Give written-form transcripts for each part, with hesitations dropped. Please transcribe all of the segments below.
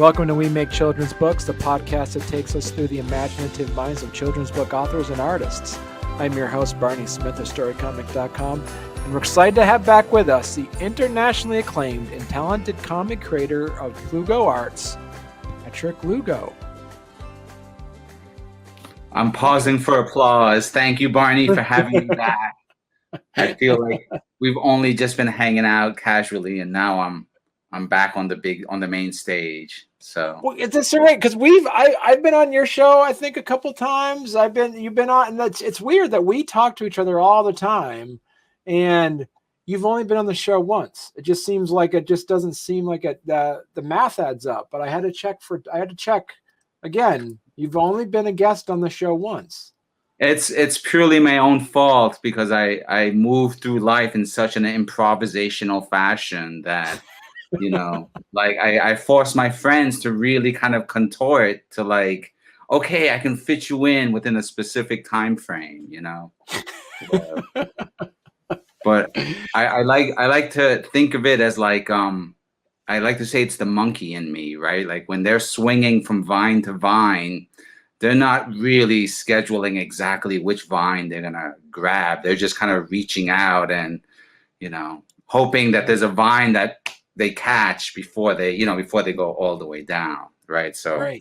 Welcome to We Make Children's Books, the podcast that takes us through the imaginative minds of children's book authors and artists. I'm your host, Barney Smith of Storycomic.com, and we're excited to have back with us the internationally acclaimed and talented comic creator of Plugo Arts, Patrick Lugo. I'm pausing for applause. Thank you, Barney, for having me back. I feel like we've only just been hanging out casually, and now I'm back on the main stage. So, well, is this right? Because I've been on your show, I think, a couple times. You've been on, and it's weird that we talk to each other all the time, and you've only been on the show once. It just seems like it just doesn't seem like the math adds up. But I had to check again. You've only been a guest on the show once. it's purely my own fault because I moved through life in such an improvisational fashion that. Like I force my friends to really kind of contort to like, okay, I can fit you in within a specific time frame, But I like to think of it as like I like to say it's the monkey in me, right? Like when they're swinging from vine to vine, they're not really scheduling exactly which vine they're gonna grab. They're just kind of reaching out and hoping that there's a vine that they catch before they go all the way down, right? So right.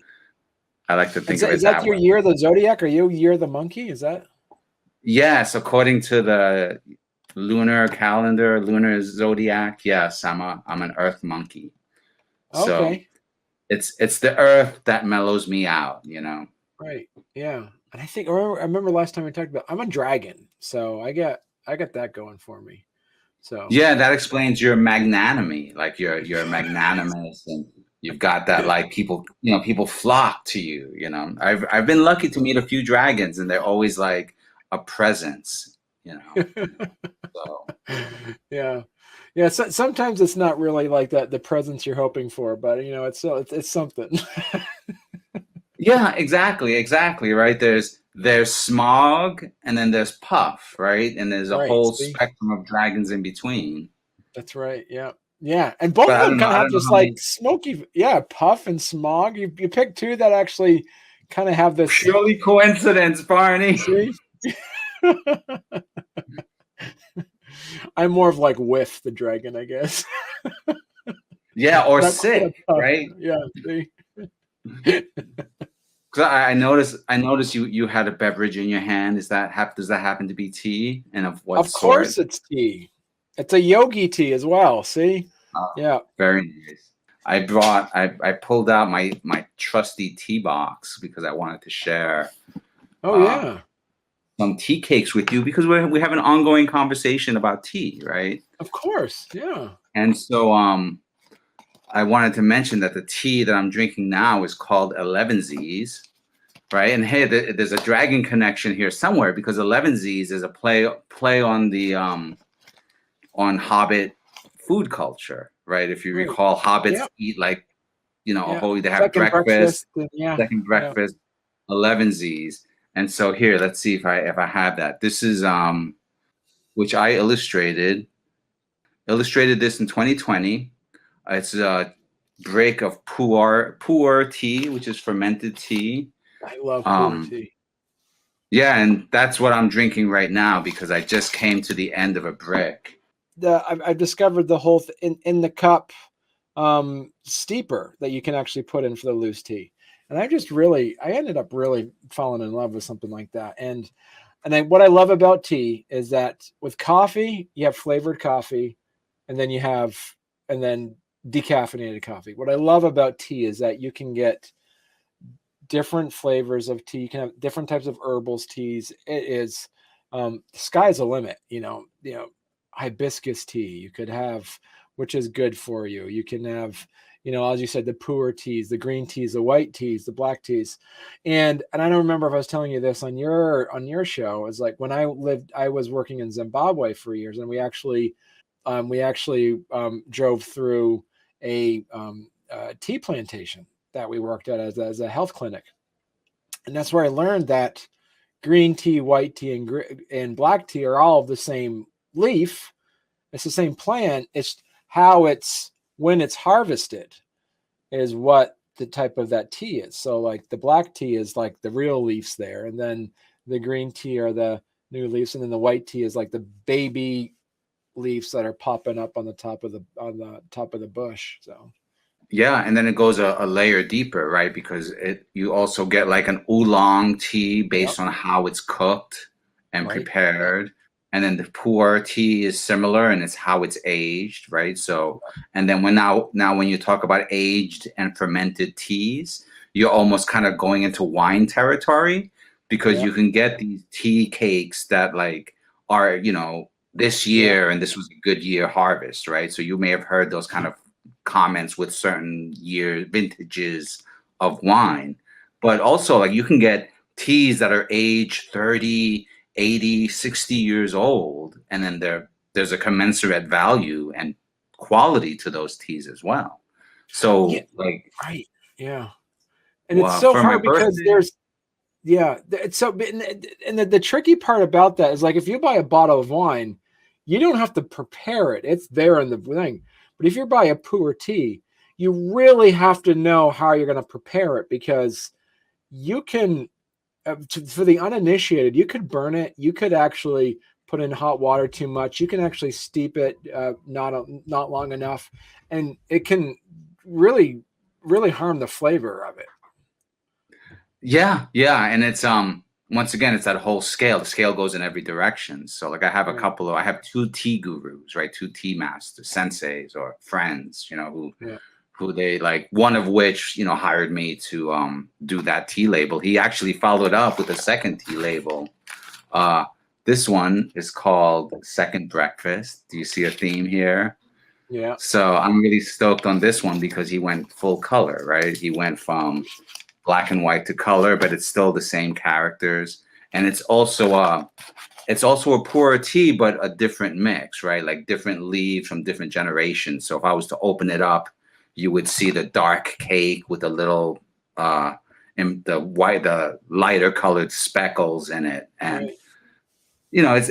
I like to think of it is that your way. year of the zodiac? Are you year of the monkey? Is that? Yes, according to the lunar calendar, lunar zodiac. Yes, I'm an earth monkey. Okay. So it's the earth that mellows me out, Right. Yeah. And I remember last time we talked about I'm a dragon, so I got that going for me. So yeah, that explains your magnanimity. Like you're magnanimous, and you've got that like people flock to you. I've been lucky to meet a few dragons, and they're always like a presence. So yeah. So, sometimes it's not really like that the presence you're hoping for, but it's something. yeah, exactly. Right. There's Smog, and then there's Puff, right? And there's a whole spectrum of dragons in between. That's right. Yeah. Yeah. And both of them kind of have this like smoky, Puff and Smog. You pick two that actually kind of have this. Surely coincidence, Barney. See? I'm more of like Whiff the dragon, I guess. Yeah, or Sick, right? Yeah. See? Because I noticed you had a beverage in your hand. Does that happen to be tea? And of what Of course sort? it's tea. It's a yogi tea as well. See? Yeah. Very nice. I pulled out my trusty tea box because I wanted to share some tea cakes with you because we have an ongoing conversation about tea, right? Of course. Yeah. And so I wanted to mention that the tea that I'm drinking now is called Elevensies, right? And hey, there's a dragon connection here somewhere because Elevensies is a play on the on Hobbit food culture, right? If you recall, Hobbits eat like they have breakfast, second breakfast, Elevensies, and so here, let's see if I have that. This is which I illustrated this in 2020. It's a break of pu'er tea, which is fermented tea. I love pu'er tea. Yeah, and that's what I'm drinking right now because I just came to the end of a brick. I've discovered the whole in the cup steeper that you can actually put in for the loose tea, and I ended up really falling in love with something like that. And what I love about tea is that with coffee, you have flavored coffee, and then decaffeinated coffee. What I love about tea is that you can get different flavors of tea. You can have different types of herbals teas. It is the sky's the limit. Hibiscus tea you could have, which is good for you. You can have, as you said, the pu'er teas, the green teas, the white teas, the black teas, and I don't remember if I was telling you this on your show. It's like when I was working in Zimbabwe for years, and we actually drove through a tea plantation that we worked at as a health clinic, and that's where I learned that green tea, white tea, and black tea are all the same leaf. It's the same plant. It's how when it's harvested is what the type of that tea is. So like the black tea is like the real leaves there, and then the green tea are the new leaves, and then the white tea is like the baby leaves that are popping up on the top of the bush. So Yeah, and then it goes a layer deeper, right? Because you also get like an oolong tea yep, based on how it's cooked and right, prepared. And then the pu'er tea is similar and it's how it's aged, right? So, and then now when you talk about aged and fermented teas, you're almost kind of going into wine territory because yep, you can get these tea cakes that like are, this yep, year and this was a good year harvest, right? So you may have heard those kind of comments with certain year vintages of wine, but also like you can get teas that are aged 30, 80, 60 years old, and then there's a commensurate value and quality to those teas as well. yeah, So like right, yeah. And it's so for my hard because birthday, there's it's so, and the tricky part about that is like if you buy a bottle of wine, you don't have to prepare it, it's there in the thing. But if you buy a pu'er tea, you really have to know how you're going to prepare it, because you can for the uninitiated, you could burn it, you could actually put in hot water too much, you can actually steep it not long enough, and it can really harm the flavor of it. yeah, and it's once again it's that whole scale. The scale goes in every direction. So like Right. I have two tea gurus, right? Two tea masters, senseis or friends, Yeah. who they like, one of which hired me to do that tea label. He actually followed up with a second tea label. uh this one is called Second Breakfast. Do you see a theme here? Yeah. So I'm really stoked on this one because he went full color, right? He went from black and white to color, but it's still the same characters. And it's also a pu'er tea, but a different mix, right? Like different leaves from different generations. So if I was to open it up, you would see the dark cake with a little in the lighter colored speckles in it. And Right.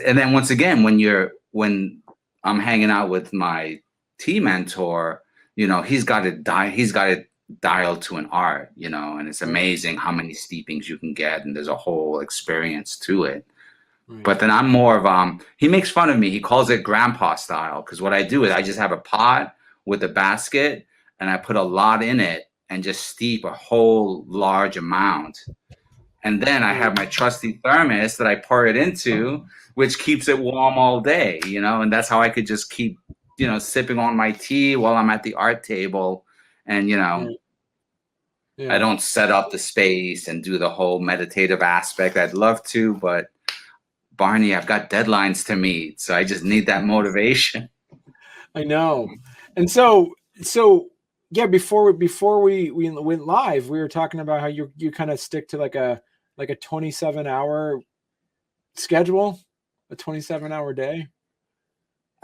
and then once again, when I'm hanging out with my tea mentor, he's got it dialed to an art, and it's Right. amazing how many steepings you can get, and there's a whole experience to it. Right. But then I'm more of he makes fun of me. He calls it grandpa style, because what I do is I just have a pot with a basket and I put a lot in it and just steep a whole large amount. And then I Right. have my trusty thermos that I pour it into, which keeps it warm all day, and that's how I could just keep, sipping on my tea while I'm at the art table. And, Right. I Yeah. don't set up the space and do the whole meditative aspect. I'd love to, but Barney, I've got deadlines to meet. So I just need that motivation. I know. And so yeah, before we went live, we were talking about how you kind of stick to like a 27-hour schedule, a 27-hour day.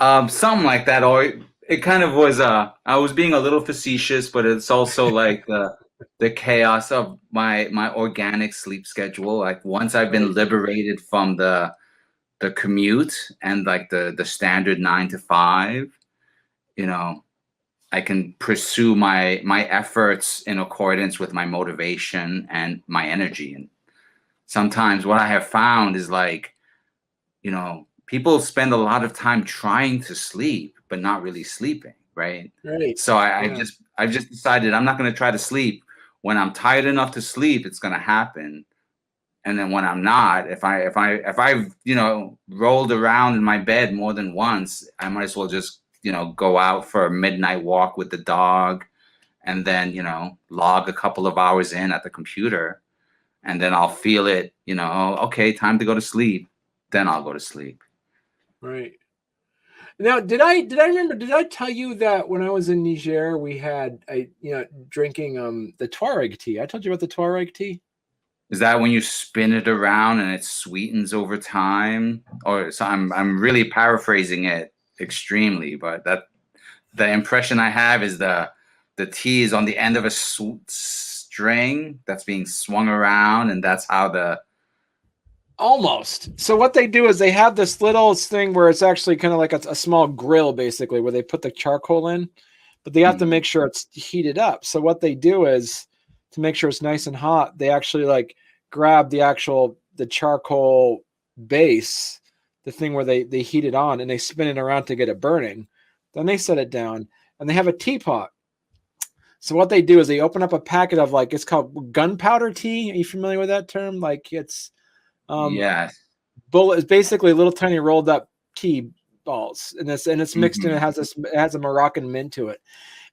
Something like that. Or it kind of was, I was being a little facetious, but it's also like the chaos of my organic sleep schedule. Like once I've been Right. liberated from the commute and like the standard 9 to 5, you know, I can pursue my efforts in accordance with my motivation and my energy. And sometimes what I have found is like, people spend a lot of time trying to sleep, but not really sleeping, right? Right. So Yeah. I've just decided I'm not going to try to sleep. When I'm tired enough to sleep, it's going to happen. And then when I'm not, if I've rolled around in my bed more than once, I might as well just go out for a midnight walk with the dog, and then log a couple of hours in at the computer, and then I'll feel it. Okay, time to go to sleep. Then I'll go to sleep. Right. Now, did I tell you that when I was in Niger, we had drinking the Tuareg tea? I told you about the Tuareg tea. Is that when you spin it around and it sweetens over time? Or so I'm really paraphrasing it extremely, but that the impression I have is the tea is on the end of a string that's being swung around, and that's how the Almost. So what they do is they have this little thing where it's actually kind of like a small grill, basically, where they put the charcoal in, but they have to Mhm. make sure it's heated up. So what they do is to make sure it's nice and hot, they actually like grab the charcoal base, the thing where they heat it on, and they spin it around to get it burning. Then they set it down, and they have a teapot. So what they do is they open up a packet of, like, it's called gunpowder tea. Are you familiar with that term? Like, it's Yes. bullet is basically little tiny rolled up tea balls, and it's mixed in. Hmm. It has a Moroccan mint to it.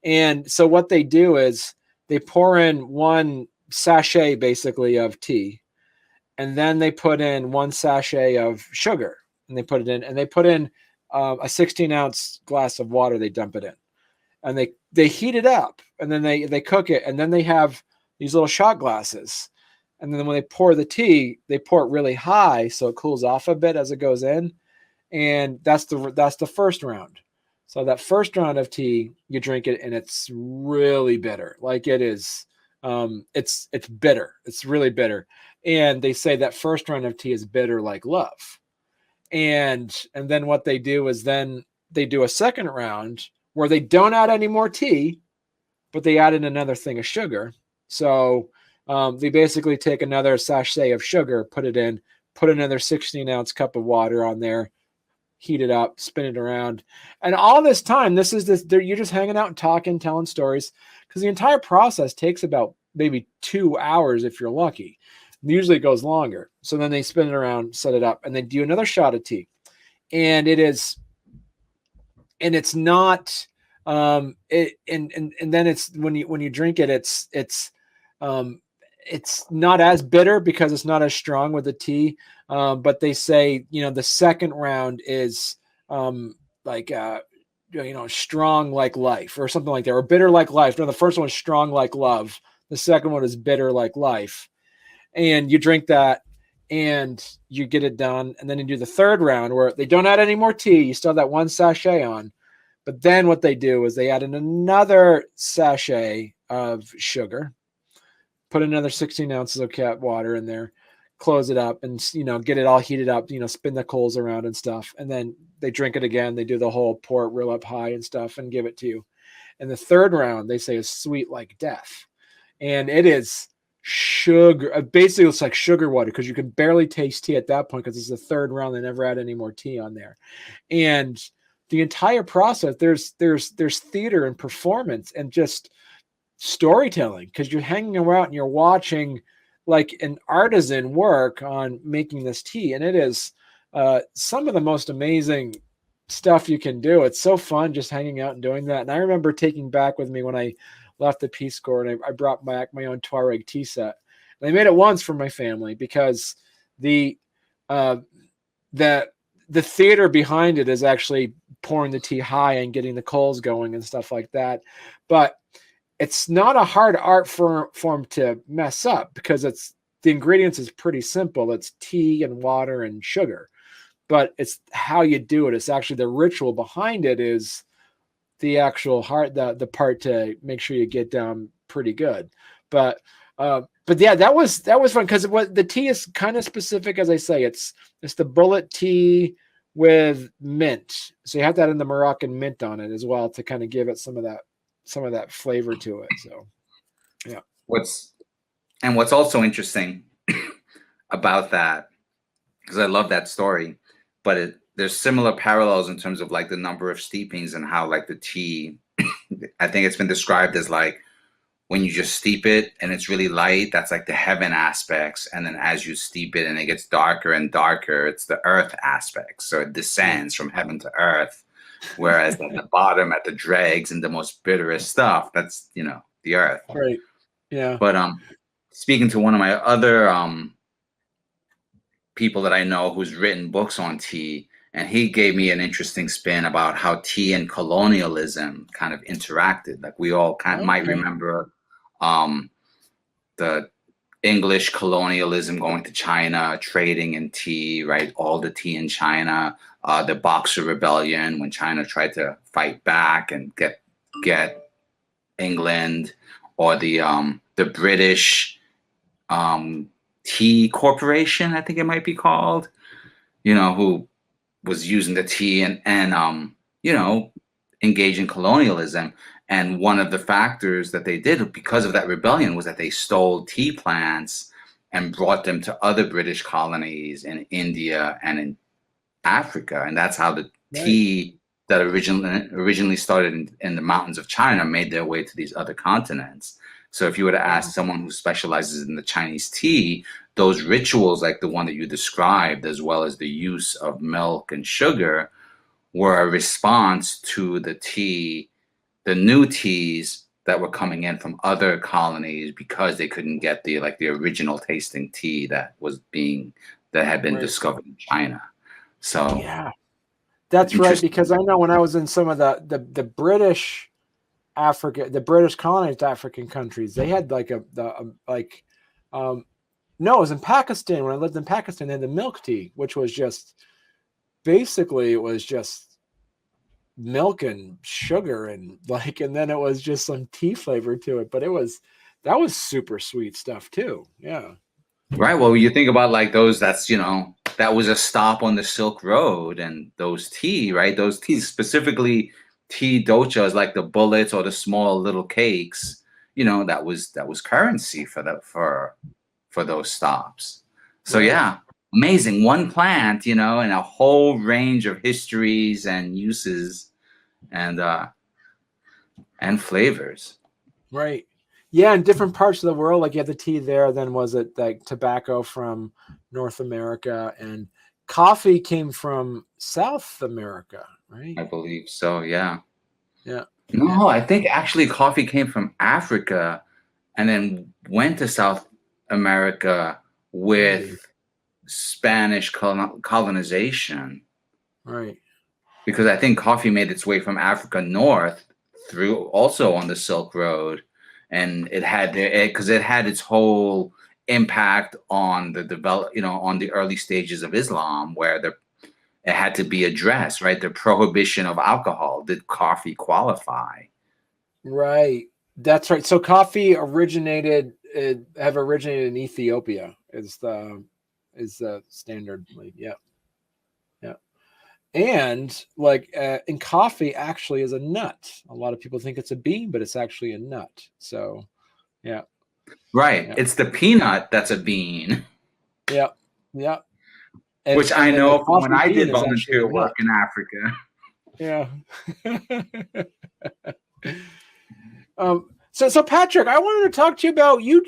And so what they do is they pour in one sachet basically of tea, and then they put in one sachet of sugar, and they put it in, and they put in a 16-ounce glass of water. They dump it in, and they heat it up, and then they cook it, and then they have these little shot glasses, and then when they pour the tea, they pour it really high so it cools off a bit as it goes in, and that's the first round. So that first round of tea, you drink it, and it's really bitter. Like, it is, it's bitter. It's really bitter, and they say that first round of tea is bitter like love. And then what they do is then they do a second round where they don't add any more tea, but they add in another thing of sugar. So they basically take another sachet of sugar, put it in, put another 16-ounce cup of water on there, heat it up, spin it around. And all this time, you're just hanging out and talking, telling stories, because the entire process takes about maybe 2 hours if you're lucky. Usually it goes longer. So then they spin it around, set it up, and they do another shot of tea. And it's not and then it's when you drink it, it's not as bitter because it's not as strong with the tea. But they say, the second round is like strong like life or something like that, or bitter like life. No, the first one is strong like love. The second one is bitter like life. And you drink that and you get it done. And then you do the third round where they don't add any more tea. You still have that one sachet on. But then what they do is they add in another sachet of sugar, put another 16 ounces of cat water in there, close it up, and get it all heated up, spin the coals around and stuff. And then they drink it again. They do the whole pour it real up high and stuff and give it to you. And the third round, they say, is sweet like death. And it is sugar. Basically, it's like sugar water because you can barely taste tea at that point because it's the third round. They never add any more tea on there. And the entire process, there's theater and performance and just storytelling because you're hanging around and you're watching like an artisan work on making this tea. And it is some of the most amazing stuff you can do. It's so fun just hanging out and doing that. And I remember taking back with me when I left the Peace Corps, and I brought back my own Tuareg tea set. And I made it once for my family because the theater behind it is actually pouring the tea high and getting the coals going and stuff like that. But it's not a hard art form to mess up because the ingredients is pretty simple. It's tea and water and sugar, but it's how you do it. It's actually the ritual behind it is the actual the part to make sure you get down pretty good. But yeah, that was fun because the tea is kind of specific, as I say. It's the bullet tea with mint, so you have that in the Moroccan mint on it as well to kind of give it some of that flavor to it. So yeah. What's also interesting about that, because I love that story, but there's similar parallels in terms of like the number of steepings and how like the tea, I think it's been described as like when you just steep it and it's really light, that's like the heaven aspects. And then as you steep it and it gets darker and darker, it's the earth aspects. So it descends from heaven to earth. Whereas at the bottom, at the dregs and the most bitterest stuff, that's, the earth. Right. Yeah. But speaking to one of my other people that I know who's written books on tea, and he gave me an interesting spin about how tea and colonialism kind of interacted. Like we all might remember the English colonialism going to China, trading in tea, right? All the tea in China, the Boxer Rebellion when China tried to fight back and get England, or the British Tea Corporation, I think it might be called, who was using the tea and engage in colonialism. And one of the factors that they did because of that rebellion was that they stole tea plants and brought them to other British colonies in India and in Africa. And that's how the Right. tea that originally started in the mountains of China made their way to these other continents. So if you were to ask someone who specializes in the Chinese tea, those rituals like the one that you described, as well as the use of milk and sugar, were a response to the new teas that were coming in from other colonies because they couldn't get the original tasting tea that had been Right. discovered in China. So Yeah, that's right. Because I know when I was in some of the British the British colonized African countries, they had no, it was in Pakistan. When I lived in Pakistan, they had the milk tea, which was just basically it was just milk and sugar and then it was just some tea flavor to it. But that was super sweet stuff too. Yeah. Right. Well, you think about like those, that was a stop on the Silk Road, and those tea, right? Those teas, specifically tea dochas, like the bullets or the small little cakes, that was currency for those stops. So Right. yeah, amazing. One plant, and a whole range of histories and uses and flavors. Right. Yeah, in different parts of the world, like you have the tea there, then was it like tobacco from North America, and coffee came from South America, right? I believe so, yeah. Yeah. No, I think actually coffee came from Africa and then went to South America with Maybe. Spanish colonization. Right. Because I think coffee made its way from Africa north through also on the Silk Road, and it had its whole impact on on the early stages of Islam, where it had to be addressed, right? The prohibition of alcohol. Did coffee qualify? Right. That's right. So coffee have originated in Ethiopia is the standard. Yeah. Yeah. And and coffee actually is a nut. A lot of people think it's a bean, but it's actually a nut. So yeah. Right. Yeah. It's the peanut that's a bean. Yeah. Yeah. Which I And then the know from when coffee I bean did is actually a volunteer nut. work in Africa. Yeah. So Patrick, I wanted to talk to you about you.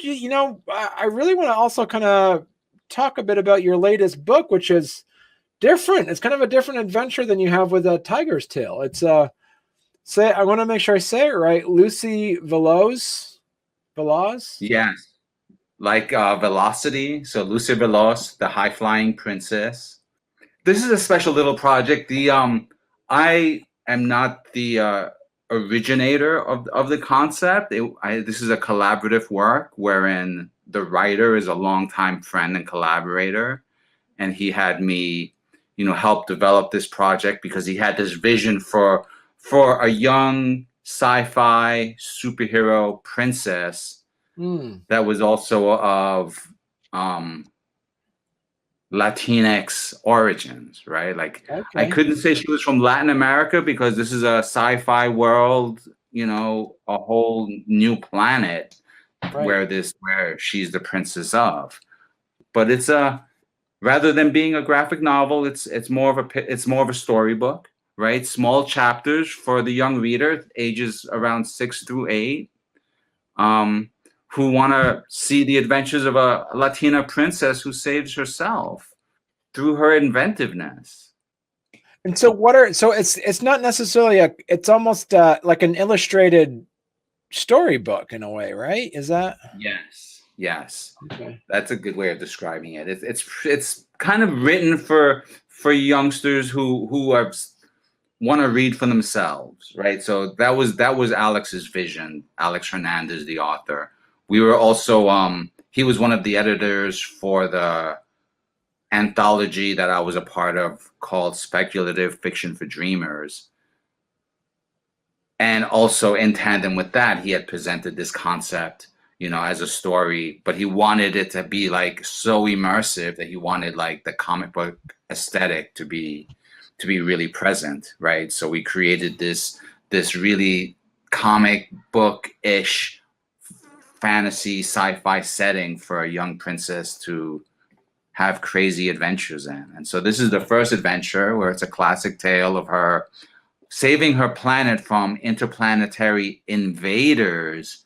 I really want to also kind of talk a bit about your latest book, which is different. It's kind of a different adventure than you have with a Tiger's Tail. It's I want to make sure I say it right. Lucy Veloz. Veloz. Yes. Like Velocity. So Lucy Veloz, the high flying princess. This is a special little project. I am not the originator of the concept. This is a collaborative work wherein the writer is a longtime friend and collaborator, and he had me, help develop this project because he had this vision for a young sci-fi superhero princess that was also of Latinx origins, right? Like I couldn't say she was from Latin America because this is a sci-fi world, a whole new planet where she's the princess of. But it's rather than being a graphic novel, it's more of a storybook, right? Small chapters for the young reader, ages around 6 through 8. Who want to see the adventures of a Latina princess who saves herself through her inventiveness. And so it's not necessarily it's almost like an illustrated storybook in a way, right? Is that? Yes. Okay. That's a good way of describing it. It's kind of written for youngsters who want to read for themselves, right? So that was Alex's vision. Alex Hernandez, the author. We were also he was one of the editors for the anthology that I was a part of called Speculative Fiction for Dreamers. And also in tandem with that, he had presented this concept, as a story, but he wanted it to be like so immersive that he wanted like the comic book aesthetic to be really present, right? So we created this really comic book-ish fantasy sci-fi setting for a young princess to have crazy adventures in. And so this is the first adventure where it's a classic tale of her saving her planet from interplanetary invaders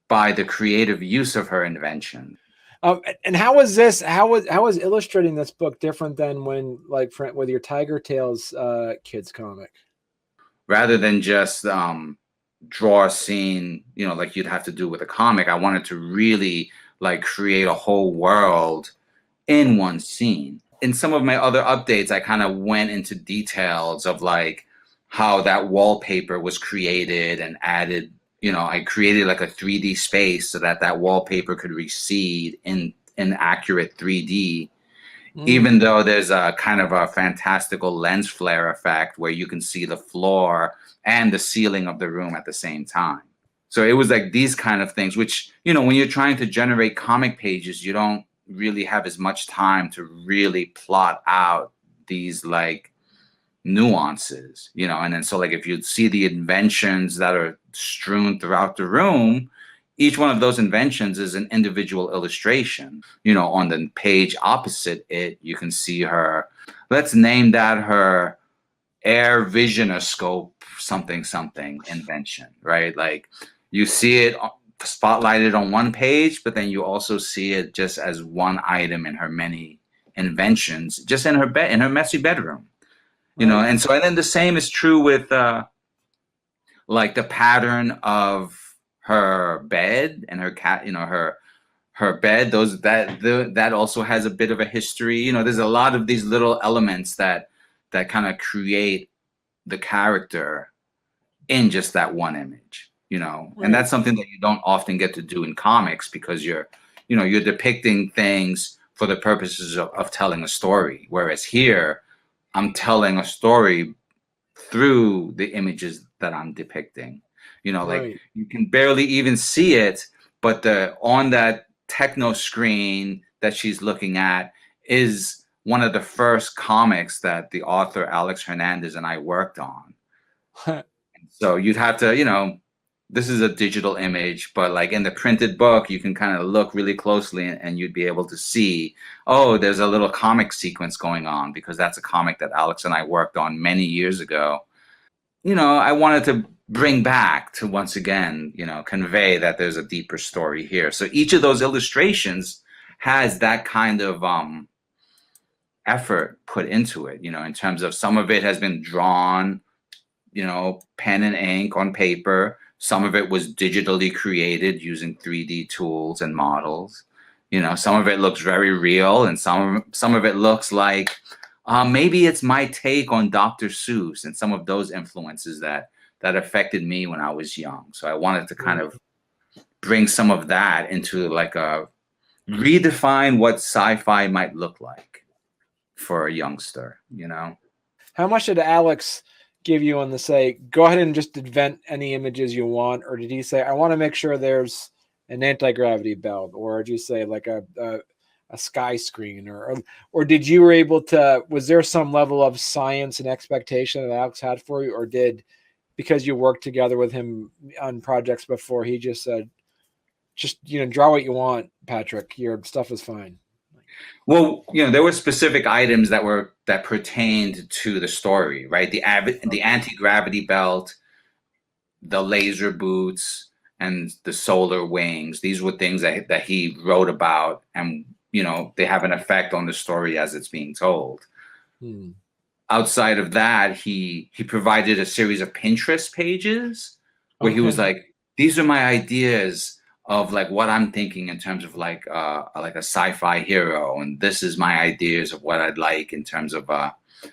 by the creative use of her invention. And how was this? How was illustrating this book different than when, like, with your Tiger Tales kids comic? Rather than just draw a scene, you know, like you'd have to do with a comic, I wanted to really like create a whole world in one scene. In some of my other updates, I kind of went into details of like how that wallpaper was created and added, you know, I created like a 3D space so that that wallpaper could recede in accurate 3D, even though there's a kind of a fantastical lens flare effect where you can see the floor and the ceiling of the room at the same time. So it was like these kind of things, which, you know, when you're trying to generate comic pages, you don't really have as much time to really plot out these like nuances, you know. And then so like if you see the inventions that are strewn throughout the room, each one of those inventions is an individual illustration. You know, on the page opposite it, you can see her, let's name that her air visionoscope something something invention, right? Like you see it spotlighted on one page, but then you also see it just as one item in her many inventions, just in her bed, in her messy bedroom, you know. And so, and then the same is true with like the pattern of her bed and her cat, you know, her bed, those that also has a bit of a history. You know, there's a lot of these little elements that kind of create the character in just that one image, you know. And that's something that you don't often get to do in comics because you're depicting things for the purposes of telling a story, whereas here I'm telling a story through the images that I'm depicting. You know, like you can barely even see it, but on that techno screen that she's looking at is one of the first comics that the author Alex Hernandez and I worked on. So you'd have to, you know, this is a digital image, but like in the printed book, you can kind of look really closely and you'd be able to see, oh, there's a little comic sequence going on because that's a comic that Alex and I worked on many years ago. You know, I wanted to bring back to once again, you know, convey that there's a deeper story here. So each of those illustrations has that kind of effort put into it, you know, in terms of some of it has been drawn, you know, pen and ink on paper. Some of it was digitally created using 3D tools and models. You know, some of it looks very real and some of it looks like maybe it's my take on Dr. Seuss and some of those influences that affected me when I was young. So I wanted to kind of bring some of that into like a redefine what sci-fi might look like for a youngster, you know. How much did Alex give you on the say, go ahead and just invent any images you want? Or did he say, I want to make sure there's an anti-gravity belt? Or did you say like a sky screen? Or did you were able to, was there some level of science and expectation that Alex had for you? Or did, because you worked together with him on projects before, he just said, just, you know, draw what you want, Patrick, your stuff is fine? Well, you know, there were specific items that pertained to the story, right? The anti-gravity belt, the laser boots, and the solar wings. These were things that he wrote about, and you know, they have an effect on the story as it's being told. Outside of that, he provided a series of Pinterest pages where he was like, these are my ideas of like what I'm thinking in terms of like a sci-fi hero, and this is my ideas of what I'd like in terms of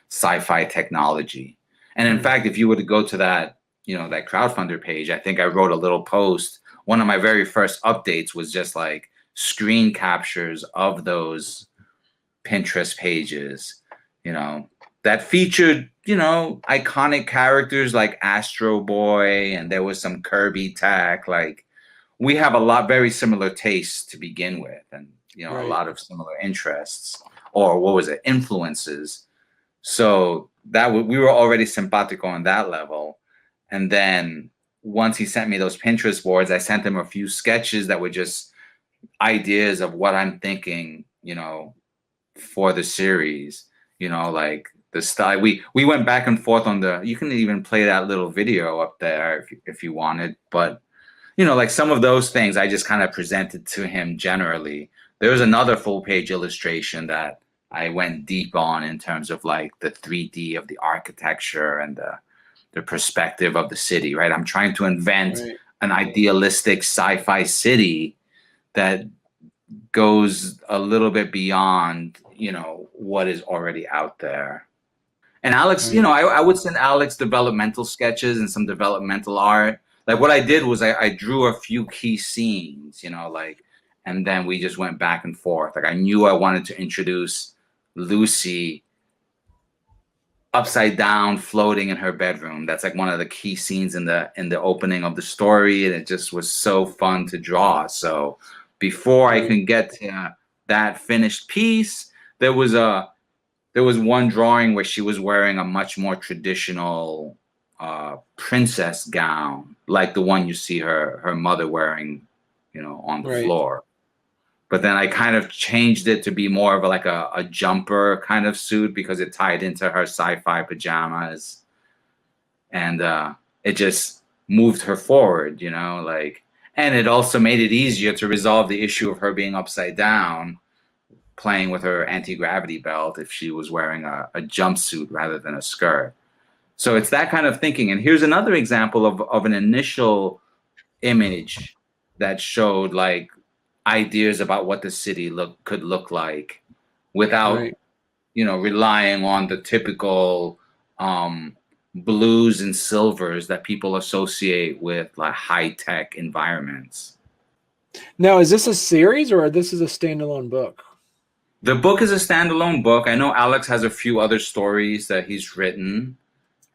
sci-fi technology. And in fact, if you were to go to that, you know, that crowdfunder page, I think I wrote a little post. One of my very first updates was just like screen captures of those Pinterest pages, you know, that featured, you know, iconic characters like Astro Boy, and there was some Kirby tech. Like, we have very similar tastes to begin with, and you know, a lot of similar interests, or what was it, influences. So that we were already simpatico on that level, and then once he sent me those Pinterest boards, I sent him a few sketches that were just ideas of what I'm thinking, for the series, like the style. We went back and forth on you can even play that little video up there if you wanted, but like some of those things I just kind of presented to him generally. There was another full page illustration that I went deep on in terms of like the 3D of the architecture and the perspective of the city, right? I'm trying to invent an idealistic sci-fi city that goes a little bit beyond, what is already out there. And Alex, I would send Alex developmental sketches and some developmental art. Like what I did was I drew a few key scenes, and then we just went back and forth. Like I knew I wanted to introduce Lucy upside down floating in her bedroom. That's like one of the key scenes in the opening of the story, and it just was so fun to draw. So before I can get to that finished piece, there was one drawing where she was wearing a much more traditional princess gown, like the one you see her mother wearing, on the floor. But then I kind of changed it to be more of a jumper kind of suit because it tied into her sci-fi pajamas. And it just moved her forward, and it also made it easier to resolve the issue of her being upside down, playing with her anti-gravity belt if she was wearing a jumpsuit rather than a skirt. So it's that kind of thinking. And here's another example of an initial image that showed like ideas about what the city could look like without relying on the typical blues and silvers that people associate with like high-tech environments. Now, is this a series or this is a standalone book? The book is a standalone book. I know Alex has a few other stories that he's written,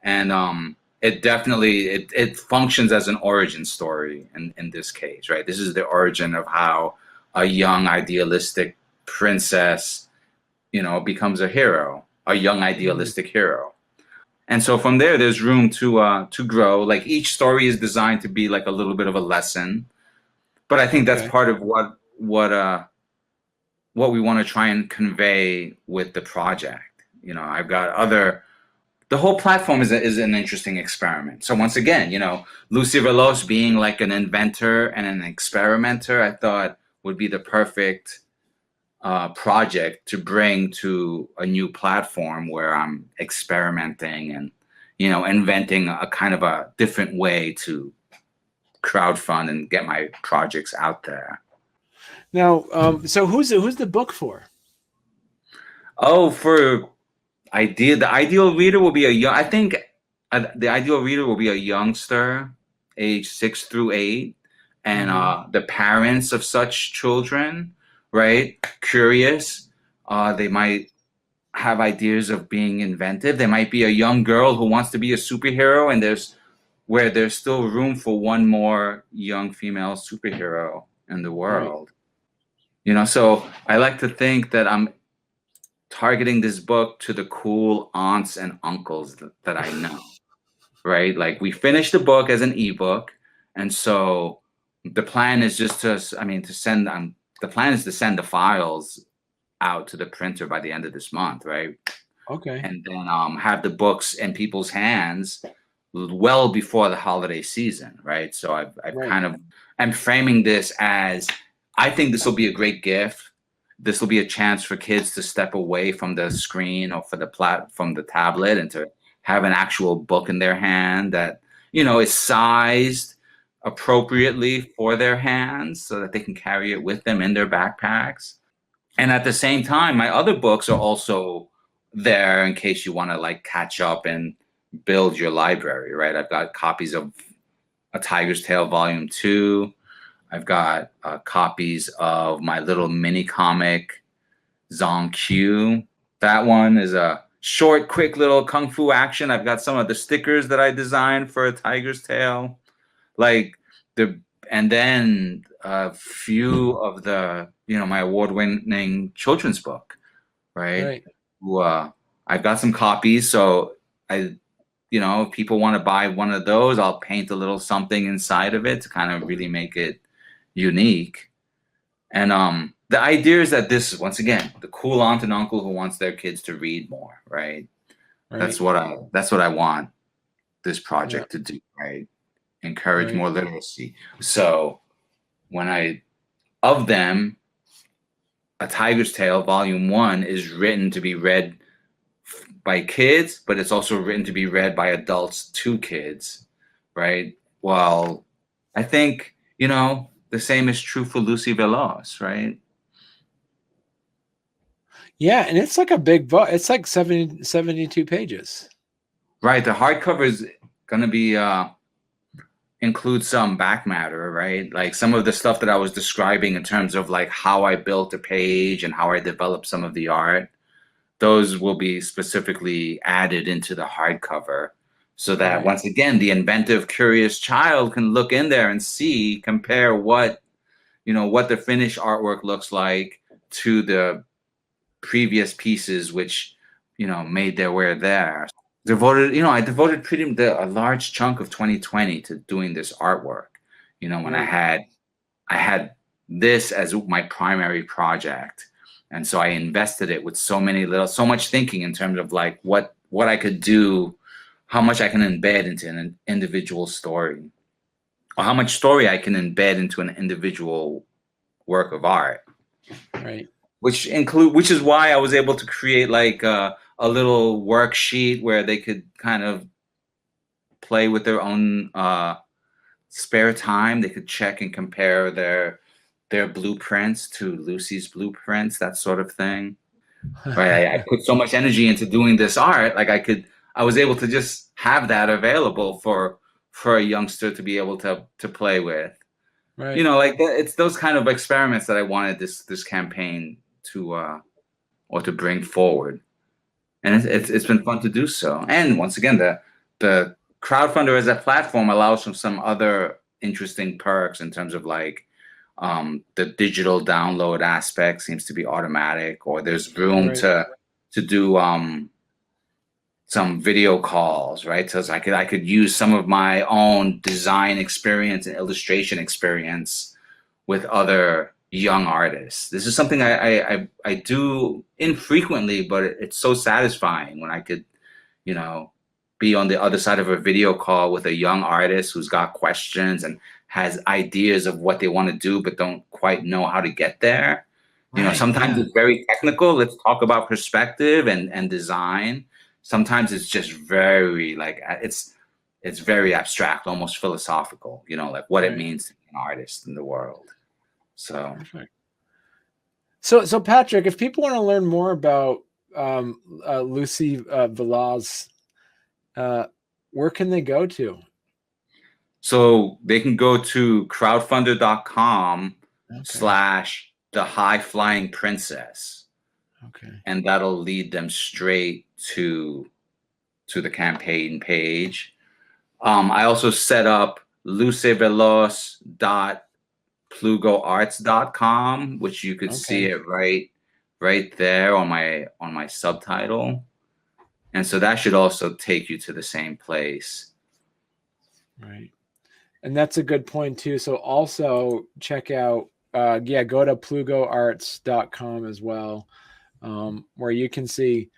and it definitely it functions as an origin story in this case, right? This is the origin of how a young idealistic princess, becomes a hero, a young idealistic hero. And so from there's room to grow. Like each story is designed to be like a little bit of a lesson, but I think that's part of what we want to try and convey with the project. I've got the whole platform is an interesting experiment. So once again, Lucy Veloz being like an inventor and an experimenter, I thought would be the perfect project to bring to a new platform where I'm experimenting and, inventing a kind of a different way to crowdfund and get my projects out there. Now, so who's the book for? Oh, the ideal reader will be the ideal reader will be a youngster, age 6 through 8, and the parents of such children, right? Curious. They might have ideas of being inventive. There might be a young girl who wants to be a superhero, and there's still room for one more young female superhero in the world. So I like to think that I'm targeting this book to the cool aunts and uncles that I know, right? Like we finished the book as an ebook, and so the plan is just to send the files out to the printer by the end of this month, right? Okay. And then have the books in people's hands well before the holiday season, right? So I'm framing this as, I think this will be a great gift. This will be a chance for kids to step away from the screen or from the tablet and to have an actual book in their hand that, is sized appropriately for their hands so that they can carry it with them in their backpacks. And at the same time, my other books are also there in case you want to like catch up and build your library, right? I've got copies of A Tiger's Tale Volume 2. I've got copies of my little mini comic, Zong Q. That one is a short, quick little kung fu action. I've got some of the stickers that I designed for A Tiger's Tale. And then a few of the, my award-winning children's book, right? I've got some copies. So you know, if people want to buy one of those, I'll paint a little something inside of it to kind of really make it unique. And the idea is that this is, once again, the cool aunt and uncle who wants their kids to read more, right? Right. That's what I want this Yeah. project to do, right? Encourage Right. more literacy. So of them, A Tiger's Tale Volume 1 is written to be read by kids, but it's also written to be read by adults to kids, right? Well, I think, you know, the same is true for Lucy Veloz, right? Yeah, and it's like a big book. It's like 72 pages. Right. The hardcover is going to be include some back matter, right? Like some of the stuff that I was describing in terms of like how I built a page and how I developed some of the art. Those will be specifically added into the hardcover so that Right. once again, the inventive, curious child can look in there and see, compare what, you know, what the finished artwork looks like to the previous pieces, which, you know, made their way there. I devoted a large chunk of 2020 to doing this artwork. You know, when Right. I had this as my primary project. And so I invested it with so much thinking in terms of like what I could do, how much I can embed into an individual story, or how much story I can embed into an individual work of art. Right. Which is why I was able to create like a little worksheet where they could kind of play with their own spare time. They could check and compare their blueprints to Lucy's blueprints, that sort of thing. Right. I put so much energy into doing this art, like I was able to just have that available for a youngster to be able to play with. You Right. know, like it's those kind of experiments that I wanted this campaign to or to bring forward, and it's been fun to do so. And once again, the crowdfunder as a platform allows for some other interesting perks in terms of like the digital download aspect seems to be automatic, or there's room Right. to do some video calls, right? So I could use some of my own design experience and illustration experience with other young artists. This is something I do infrequently, but it's so satisfying when I could, you know, be on the other side of a video call with a young artist who's got questions and has ideas of what they want to do, but don't quite know how to get there. You know, Right. sometimes Yeah. it's very technical. Let's talk about perspective and design. Sometimes it's just very like it's very abstract, almost philosophical, you know, like what it Right. means to be an artist in the world. So Perfect. So Patrick, if people want to learn more about Lucy Veloz, where can they go to? so they can go to crowdfunder.com Okay. slash the high flying princess, Okay. and that'll lead them straight to the campaign page. I also set up luceveloz.plugoarts.com, which you could see Okay. it right there on my subtitle. And so that should also take you to the same place. Right. And that's a good point too. So also check out go to plugoarts.com as well, where you can see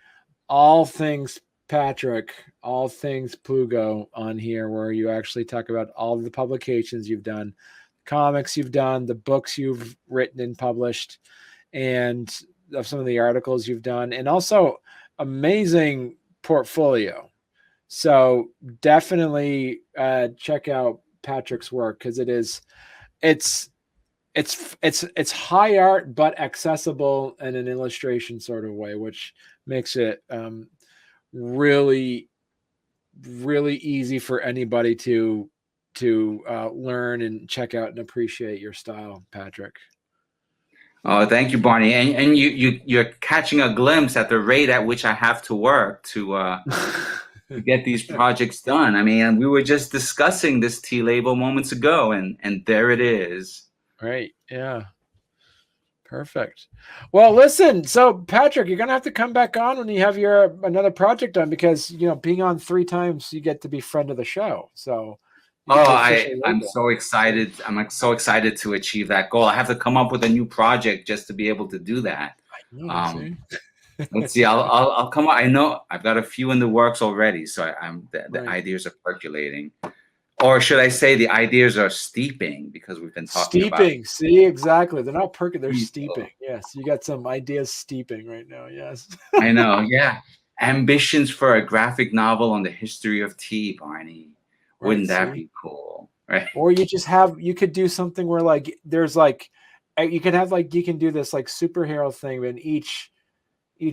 all things Patrick, all things Plugo on here, where you actually talk about all the publications you've done, comics you've done, the books you've written and published, and of some of the articles you've done, and also amazing portfolio. So definitely check out Patrick's work because it's it's high art but accessible in an illustration sort of way, which makes it really really easy for anybody to learn and check out and appreciate your style, Patrick. Oh, thank you, Barney. And you're catching a glimpse at the rate at which I have to work to get these projects done. I mean, we were just discussing this T label moments ago, and there it is. Right. Yeah. Perfect. Well, listen, so Patrick, you're gonna have to come back on when you have your another project done, because being on 3 times, you get to be friend of the show. So you get Oh, the official I'm label. so excited. I'm like so excited to achieve that goal. I have to come up with a new project just to be able to do that. Oh, Um, see? let's see. I'll come up. I know I've got a few in the works already, so I'm the Right. ideas are percolating, or should I say the ideas are steeping, because we've been talking about Steeping. See, exactly. They're not perking, they're people. steeping. Yes, you got some ideas steeping right now. Yes. I know. Yeah, ambitions for a graphic novel on the history of tea, Barney. Right. Wouldn't that See? be cool? Right. Or you could do something where like there's like you can have like you can do this like superhero thing, and each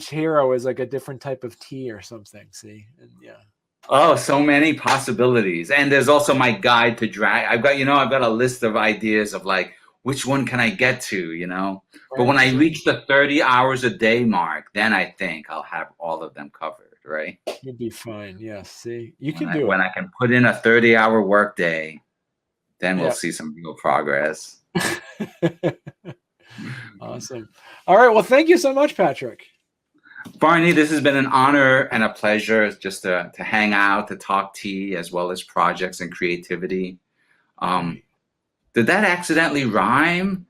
hero is like a different type of tea or something. See? And yeah. Oh, so many possibilities. And there's also my guide to drag. I've got a list of ideas of like, which one can I get to? But when Right. I See? reach the 30 hours a day mark, then I think I'll have all of them covered, right? You'd be fine. Yes. See? You When can I, do when it. I can put in a 30-hour work day, then we'll Yeah. see some real progress. Awesome. All right. Well, thank you so much, Patrick. Barney, this has been an honor and a pleasure just to hang out, to talk tea, as well as projects and creativity. Did that accidentally rhyme?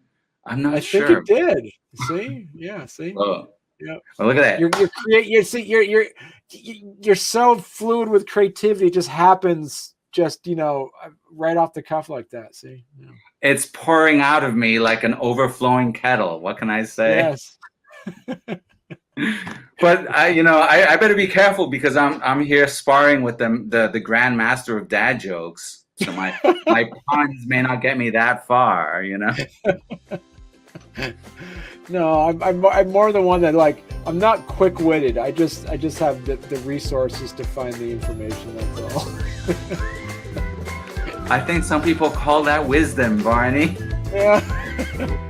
I'm not I think sure. it did. See? Yeah. See? Oh, Yeah. well, look at that. You're so fluid with creativity. It just happens right off the cuff like that. See? Yeah. It's pouring out of me like an overflowing kettle. What can I say? Yes. But I better be careful, because I'm here sparring with the grand master of dad jokes. So my puns may not get me that far. No, I'm more the one that like I'm not quick-witted. I just have the resources to find the information. That's all. I think some people call that wisdom, Barney. Yeah.